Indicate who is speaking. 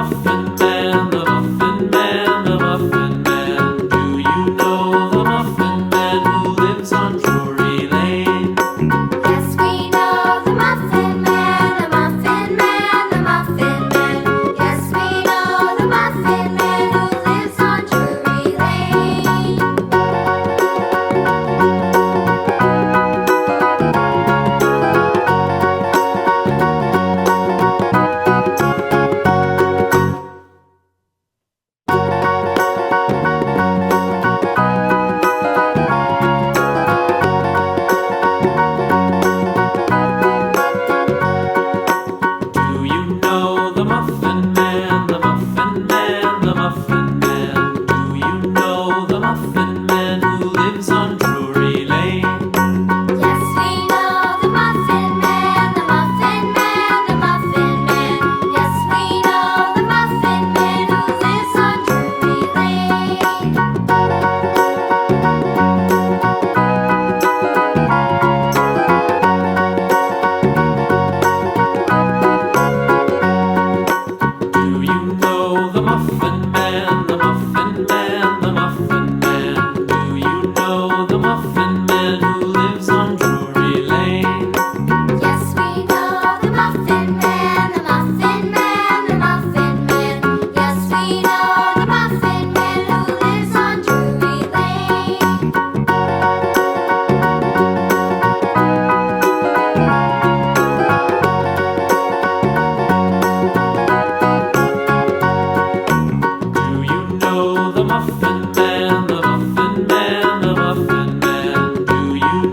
Speaker 1: Muffin Man, the Muffin Man, the Muffin Man. Do you know the Muffin Man who lives on Drury Lane?
Speaker 2: Yes, we know the Muffin Man, the Muffin Man, the Muffin Man. Yes, we know the Muffin Man who lives on Drury Lane.
Speaker 1: Do you know the Muffin Man, the Muffin Man, the Muffin Man? Do you know the Muffin Man who lives on Drury Lane?
Speaker 2: Yes, we know the Muffin Man, the Muffin Man, the Muffin Man. Yes, we know the Muffin Man who lives on Drury Lane.
Speaker 1: Do you know the Muffin Man, the Muffin Man, the Muffin Man? Do you know the Muffin Man who lives on Drury Lane?
Speaker 2: Yes, we know the Muffin Man, the Muffin Man, the Muffin Man. Yes, we know the Muffin Man who lives on Drury Lane.
Speaker 1: Do you know the Muffin Man,